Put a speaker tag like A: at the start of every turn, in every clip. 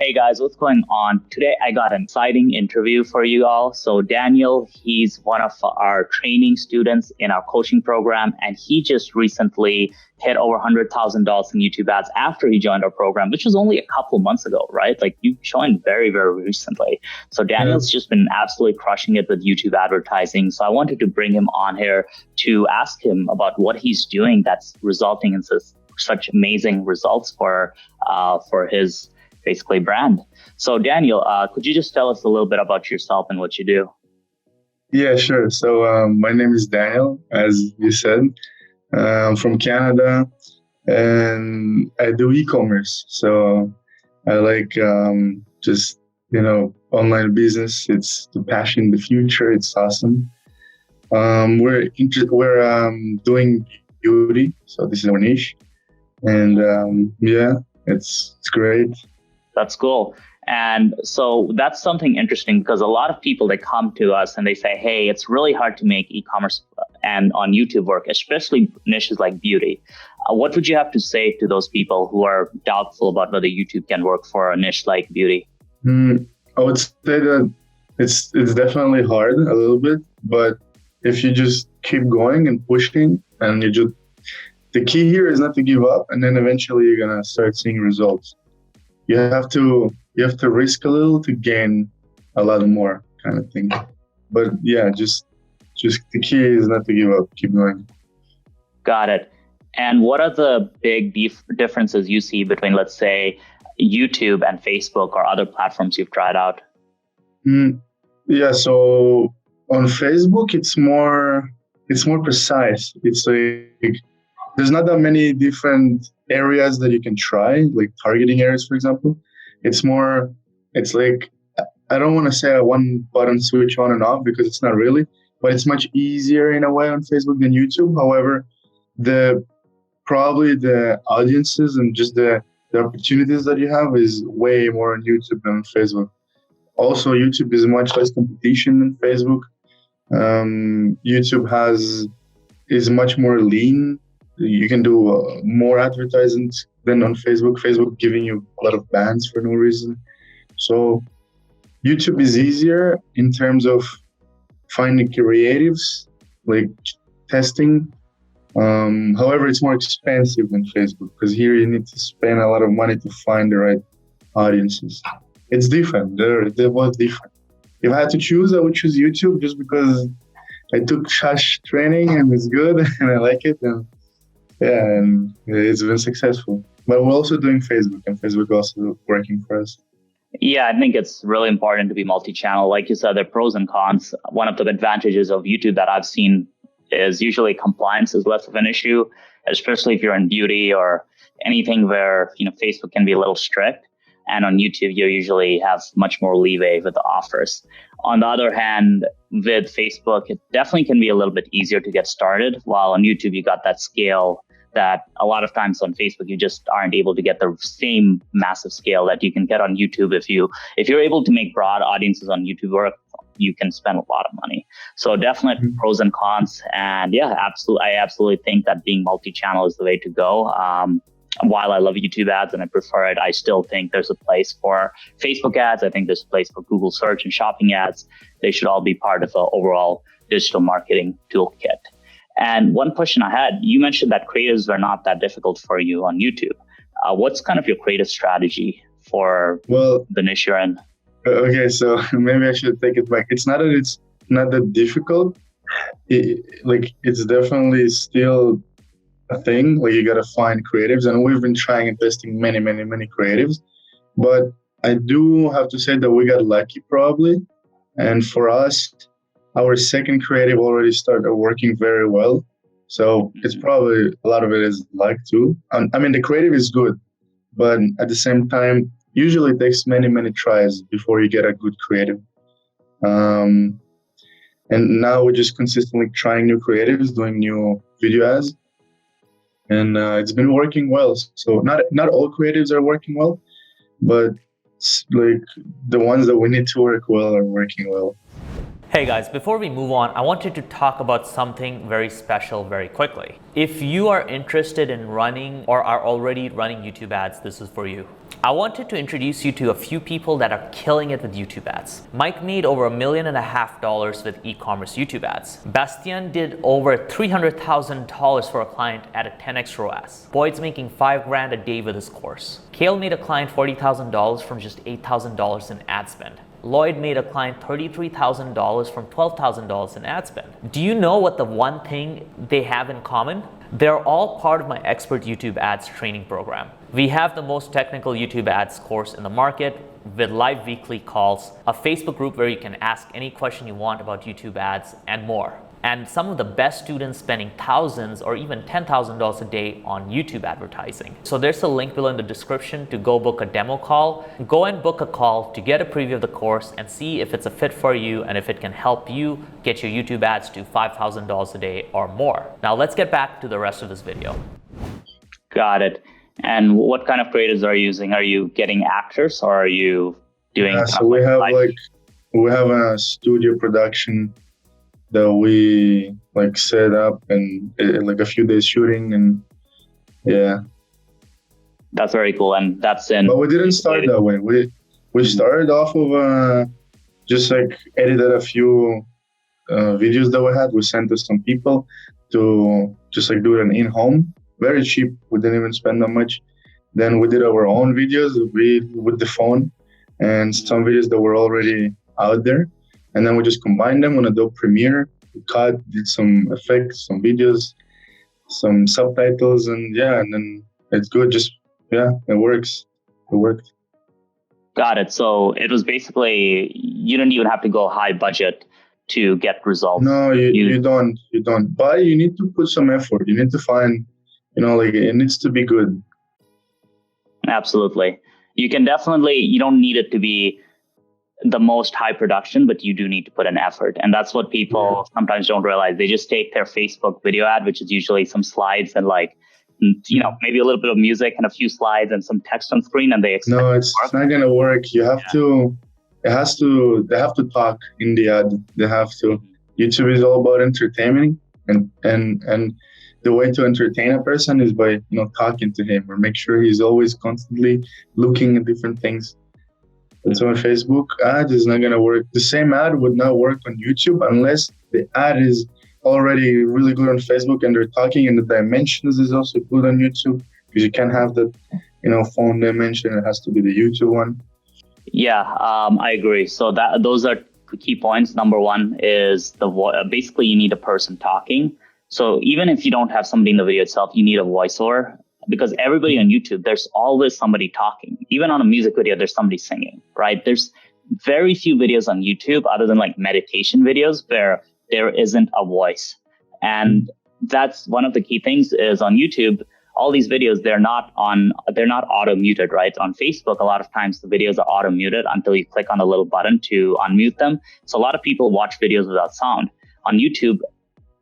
A: Hey guys, what's going on? Today I got an exciting interview for you all. So Daniel, he's one of our training students in our coaching program, and he just recently hit over $100,000 in YouTube ads after he joined our program, which was only a couple months ago, right? Like you joined very, very recently. So Daniel's just been absolutely crushing it with YouTube advertising. So I wanted to bring him on here to ask him about what he's doing that's resulting in such amazing results for his basically brand. So Daniel, could you just tell us a little bit about yourself and what you do?
B: Yeah, sure. So my name is Daniel, as you said. I'm from Canada and I do e-commerce. So I like just, online business. It's the passion, the future. It's awesome. We're doing beauty. So this is our niche. And it's great.
A: That's cool. And so that's something interesting because a lot of people, they come to us and they say, hey, it's really hard to make e-commerce and on YouTube work, especially niches like beauty. What would you have to say to those people who are doubtful about whether YouTube can work for a niche like beauty?
B: I would say that it's definitely hard a little bit, but if you just keep going and pushing and the key here is not to give up, and then eventually you're going to start seeing results. You have to risk a little to gain a lot more, kind of thing. But yeah, just the key is not to give up, keep going.
A: Got it. And what are the big differences you see between, let's say, YouTube and Facebook or other platforms you've tried out?
B: Yeah, so on Facebook, it's more precise. It's like there's not that many different areas that you can try, like targeting areas, for example. It's like, I don't want to say a one button switch on and off because it's not really, but it's much easier in a way on Facebook than YouTube. However, probably the audiences and just the opportunities that you have is way more on YouTube than on Facebook. Also, YouTube is much less competition than Facebook. YouTube is much more lean. You can do more advertising than on Facebook. Facebook giving you a lot of bans for no reason. So YouTube is easier in terms of finding creatives, like testing. However, it's more expensive than Facebook because here you need to spend a lot of money to find the right audiences. It's different. They're both different. If I had to choose, I would choose YouTube just because I took Shash training and it's good and I like it. And it's been successful. But we're also doing Facebook, and Facebook also working for us.
A: Yeah, I think it's really important to be multi-channel. Like you said, there are pros and cons. One of the advantages of YouTube that I've seen is usually compliance is less of an issue, especially if you're in beauty or anything where Facebook can be a little strict. And on YouTube, you usually have much more leeway with the offers. On the other hand, with Facebook, it definitely can be a little bit easier to get started, while on YouTube, you got that scale that a lot of times on Facebook, you just aren't able to get the same massive scale that you can get on YouTube. If you're able to make broad audiences on YouTube work, you can spend a lot of money. So definitely pros and cons. And yeah, I absolutely think that being multi-channel is the way to go. While I love YouTube ads and I prefer it, I still think there's a place for Facebook ads. I think there's a place for Google search and shopping ads. They should all be part of the overall digital marketing toolkit. And one question I had, you mentioned that creatives are not that difficult for you on YouTube. What's kind of your creative strategy for the niche you're in?
B: Okay, so maybe I should take it back. It's not that difficult. It's definitely still a thing. Like you got to find creatives, and we've been trying and testing many creatives. But I do have to say that we got lucky probably. And for us, our second creative already started working very well. So it's probably a lot of it is luck too. I mean, the creative is good, but at the same time, usually it takes many tries before you get a good creative. And now we're just consistently trying new creatives, doing new video ads. And it's been working well. So not all creatives are working well, but like the ones that we need to work well are working well.
C: Hey guys, before we move on, I wanted to talk about something very special very quickly. If you are interested in running or are already running YouTube ads, this is for you. I wanted to introduce you to a few people that are killing it with YouTube ads. Mike made over $1.5 million with e-commerce YouTube ads. Bastian did over $300,000 for a client at a 10x ROAS. Boyd's making $5,000 a day with his course. Kale made a client $40,000 from just $8,000 in ad spend. Lloyd made a client $33,000 from $12,000 in ad spend. Do you know what the one thing they have in common? They're all part of my Expert YouTube Ads training program. We have the most technical YouTube ads course in the market with live weekly calls, a Facebook group where you can ask any question you want about YouTube ads, and more. And some of the best students spending thousands or even $10,000 a day on YouTube advertising. So there's a link below in the description to go book a demo call. Go and book a call to get a preview of the course and see if it's a fit for you and if it can help you get your YouTube ads to $5,000 a day or more. Now let's get back to the rest of this video.
A: Got it. And what kind of creatives are you using? Are you getting actors or are you doing?
B: So we have a studio production that we set up and a few days shooting, and yeah.
A: That's very cool, and that's in.
B: But we didn't start that way. We started off of just edited a few videos that we had. We sent to some people to just do it in home, very cheap. We didn't even spend that much. Then we did our own videos with the phone, and some videos that were already out there. And then we just combined them on Adobe Premiere. We did some effects, some videos, some subtitles, and then it's good. It works. It worked.
A: Got it. So it was basically, you didn't even have to go high budget to get results.
B: No, you don't. But you need to put some effort. You need to find, it needs to be good.
A: Absolutely. You don't need it to be the most high production, but you do need to put an effort. And that's what people sometimes don't realize. They just take their Facebook video ad, which is usually some slides and maybe a little bit of music and a few slides and some text on screen, and they expect
B: it's not going to work. You have to, they have to talk in the ad. They have to. YouTube is all about entertainment, and the way to entertain a person is by, talking to him or make sure he's always constantly looking at different things. And so a Facebook ad is not going to work. The same ad would not work on YouTube unless the ad is already really good on Facebook and they're talking, and the dimensions is also good on YouTube, because you can't have the, phone dimension. It has to be the YouTube one.
A: Yeah, I agree. So those are key points. Number one is basically you need a person talking. So even if you don't have somebody in the video itself, you need a voiceover. Because everybody on YouTube, there's always somebody talking. Even on a music video, there's somebody singing, right? There's very few videos on YouTube other than meditation videos where there isn't a voice. And that's one of the key things is on YouTube, all these videos, they're not auto muted, right? On Facebook, a lot of times the videos are auto muted until you click on the little button to unmute them. So a lot of people watch videos without sound. On YouTube,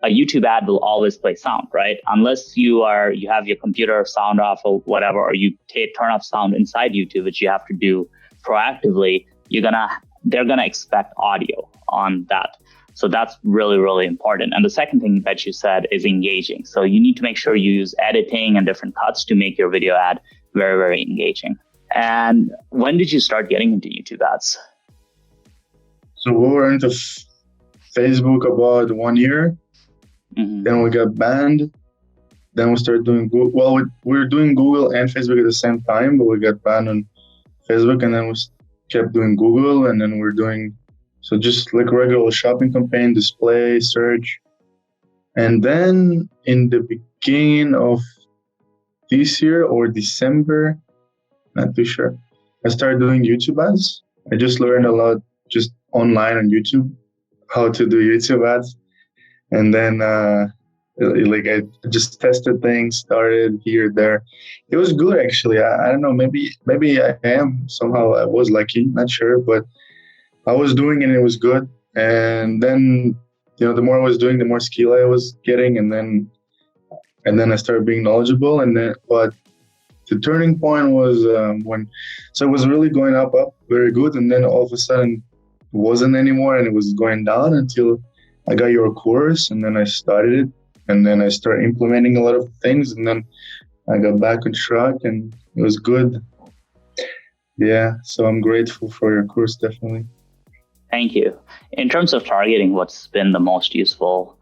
A: a YouTube ad will always play sound, right? Unless you have your computer sound off or whatever, or you turn off sound inside YouTube, which you have to do proactively, they're gonna expect audio on that. So that's really, really important. And the second thing that you said is engaging. So you need to make sure you use editing and different cuts to make your video ad very, very engaging. And when did you start getting into YouTube ads?
B: So we were into Facebook about 1 year. Mm-hmm. Then we got banned. Then we started doing Google. Well, we were doing Google and Facebook at the same time, but we got banned on Facebook, and then we kept doing Google, and then we're doing just regular shopping campaign, display, search. And then in the beginning of this year or December, not too sure, I started doing YouTube ads. I just learned a lot just online on YouTube how to do YouTube ads. And then I just tested things, started here, there. It was good, actually. I don't know, maybe I am somehow, I was lucky, not sure, but I was doing it and it was good. And then, the more I was doing, the more skill I was getting. And then I started being knowledgeable. But the turning point was so it was really going up, very good. And then all of a sudden it wasn't anymore, and it was going down until I got your course, and then I started it, and then I started implementing a lot of things, and then I got back on track, and it was good. Yeah, so I'm grateful for your course, definitely.
A: Thank you. In terms of targeting, what's been the most useful,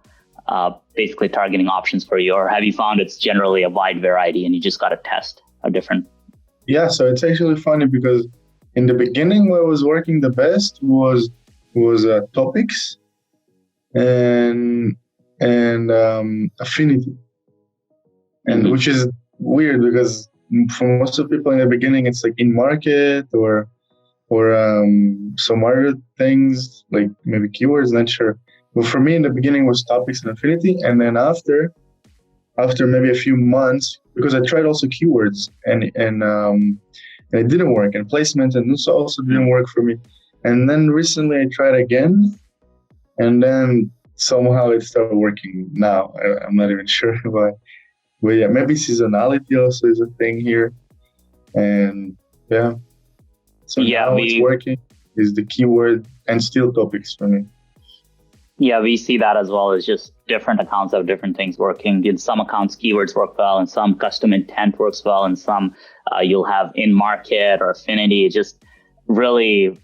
A: basically targeting options for you, or have you found it's generally a wide variety and you just got to test a different?
B: Yeah, so it's actually funny because in the beginning, what was working the best was topics and affinity, and which is weird because for most of people in the beginning, it's like in market or some other things like maybe keywords, not sure. But for me in the beginning was topics and affinity, and then after maybe a few months, because I tried also keywords and it didn't work, and placement and this also didn't work for me. And then recently I tried again, and then somehow it started working now. I'm not even sure why. But yeah, maybe seasonality also is a thing here. And yeah. So now it's working is the keyword and still topics for me.
A: Yeah, we see that as well. As just different accounts have different things working. In some accounts, keywords work well, and some custom intent works well, and some you'll have in market or affinity. It just really,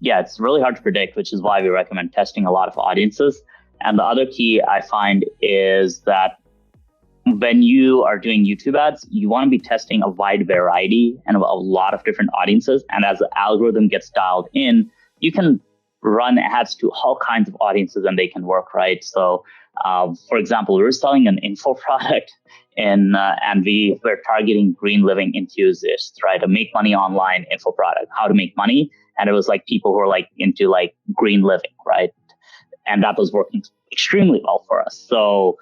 A: it's really hard to predict, which is why we recommend testing a lot of audiences. And the other key I find is that when you are doing YouTube ads, you want to be testing a wide variety and a lot of different audiences. And as the algorithm gets dialed in, you can run ads to all kinds of audiences and they can work, right? So, for example, we were selling an info product and we were targeting green living enthusiasts, right? A make money online info product, how to make money. And it was like people who are like into like green living, right? And that was working extremely well for us. So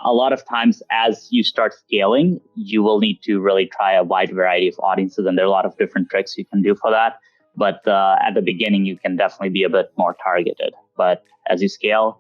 A: a lot of times as you start scaling, you will need to really try a wide variety of audiences. And there are a lot of different tricks you can do for that. But at the beginning, you can definitely be a bit more targeted. But as you scale,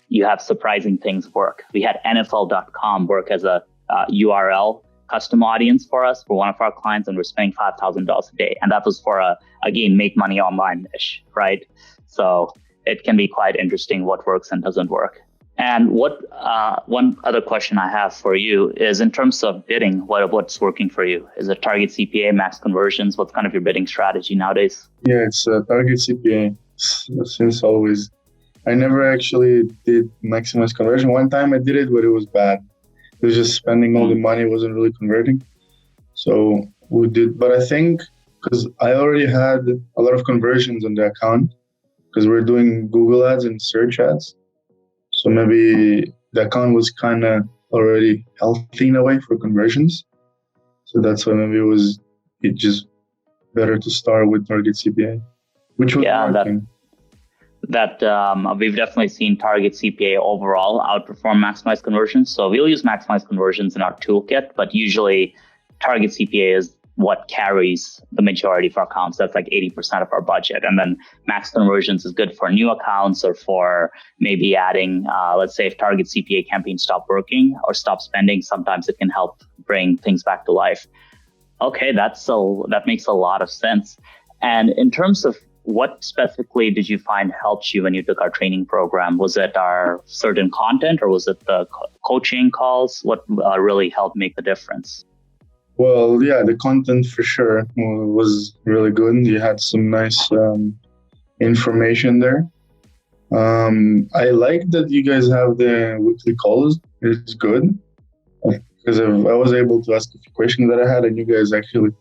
A: you have surprising things work. We had NFL.com work as a URL custom audience for us, for one of our clients, and we're spending $5,000 a day. And that was for again, make money online-ish, right? So it can be quite interesting what works and doesn't work. And one other question I have for you is in terms of bidding, what's working for you? Is it target CPA, max conversions? What's kind of your bidding strategy nowadays?
B: Yeah, it's target CPA since always. I never actually did maximize conversion. One time I did it, but it was bad. It was just spending all the money, wasn't really converting. So we did, but I think because I already had a lot of conversions on the account because we're doing Google ads and search ads. So maybe the account was kind of already healthy in a way for conversions. So that's why maybe it just better to start with target CPA, which was working.
A: We've definitely seen target CPA overall outperform maximize conversions. So we'll use maximize conversions in our toolkit, but usually target CPA is what carries the majority of our accounts. That's like 80% of our budget. And then max conversions is good for new accounts or for maybe adding, let's say if target CPA campaigns stop working or stop spending, sometimes it can help bring things back to life. Okay, that makes a lot of sense. And in terms of what specifically did you find helped you when you took our training program? Was it our certain content or was it the coaching calls? What really helped make the difference?
B: Well, yeah, the content for sure was really good. You had some nice information there. I like that you guys have the weekly calls. It's good because I was able to ask a few questions that I had, and you guys actually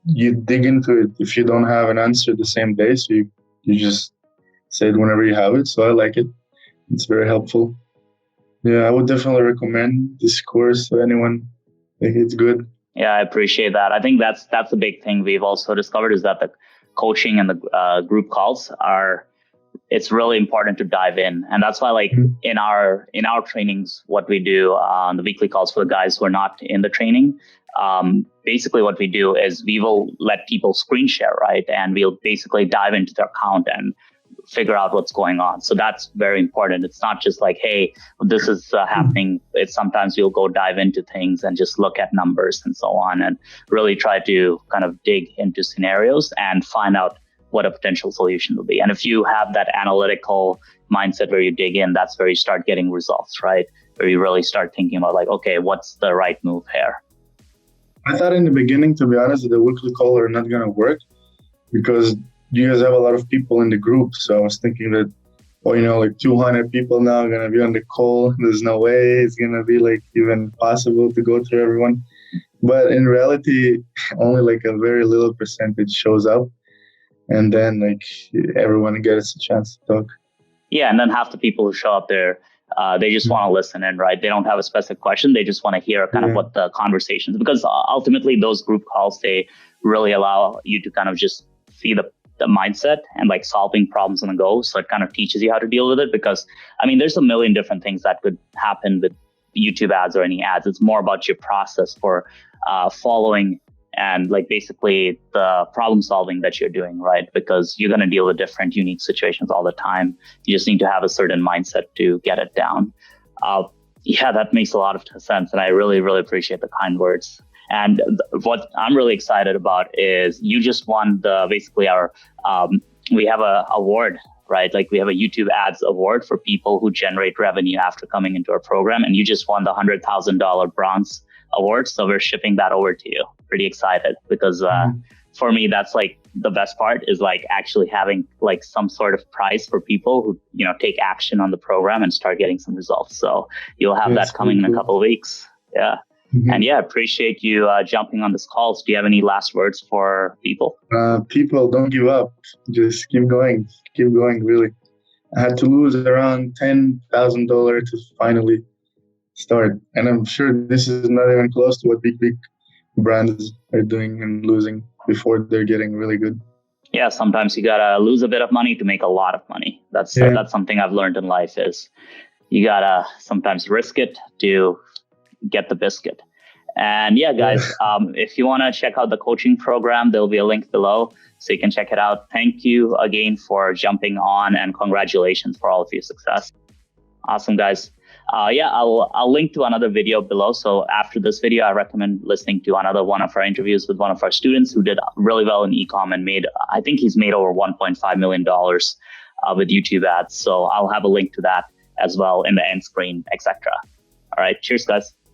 B: you dig into it if you don't have an answer the same day. So you just say it whenever you have it. So I like it. It's very helpful. Yeah, I would definitely recommend this course to anyone. It's good.
A: Yeah, I appreciate that. I think that's a big thing we've also discovered is that the coaching and the group calls it's really important to dive in. And that's why in our trainings, what we do on the weekly calls for the guys who are not in the training, basically what we do is we will let people screen share, right? And we'll basically dive into their account and figure out what's going on. So that's very important. It's not just like, hey, this is happening. It's sometimes you'll go dive into things and just look at numbers and so on and really try to kind of dig into scenarios and find out what a potential solution will be. And if you have that analytical mindset where you dig in, that's where you start getting results, right? Where you really start thinking about like, okay, what's the right move here?
B: I thought in the beginning, to be honest, that the weekly call are not gonna work because you guys have a lot of people in the group. So I was thinking that, oh, like 200 people now are gonna be on the call. There's no way it's gonna be like even possible to go through everyone. But in reality, only like a very little percentage shows up, and then like everyone gets a chance to talk.
A: Yeah, and then half the people who show up there, they just want to listen in, right? They don't have a specific question. They just want to hear kind of what the conversations, because ultimately those group calls, they really allow you to kind of just see the mindset and like solving problems on the go. So it kind of teaches you how to deal with it, because I mean, there's a million different things that could happen with YouTube ads or any ads. It's more about your process for following and like basically the problem solving that you're doing, right? Because you're going to deal with different unique situations all the time. You just need to have a certain mindset to get it down. Yeah, that makes a lot of sense. And I really, really appreciate the kind words. And what I'm really excited about is you just won basically our, we have a award, right? Like we have a YouTube ads award for people who generate revenue after coming into our program. And you just won the $100,000 bronze award. So we're shipping that over to you. Pretty excited because for me, that's like the best part is like actually having like some sort of prize for people who, take action on the program and start getting some results. So you'll have that coming in a couple of weeks. Yeah. And yeah, appreciate you jumping on this call. So do you have any last words for people?
B: People, don't give up. Just keep going. Keep going, really. I had to lose around $10,000 to finally start. And I'm sure this is not even close to what big brands are doing and losing before they're getting really good.
A: Yeah, sometimes you gotta lose a bit of money to make a lot of money. That's something I've learned in life is you gotta sometimes risk it to get the biscuit. And yeah, guys, if you want to check out the coaching program, there'll be a link below so you can check it out. Thank you again for jumping on and congratulations for all of your success. Awesome, guys. Yeah, I'll link to another video below. So after this video, I recommend listening to another one of our interviews with one of our students who did really well in e-com and I think he's made over $1.5 million with YouTube ads. So I'll have a link to that as well in the end screen, etc. All right. Cheers, guys.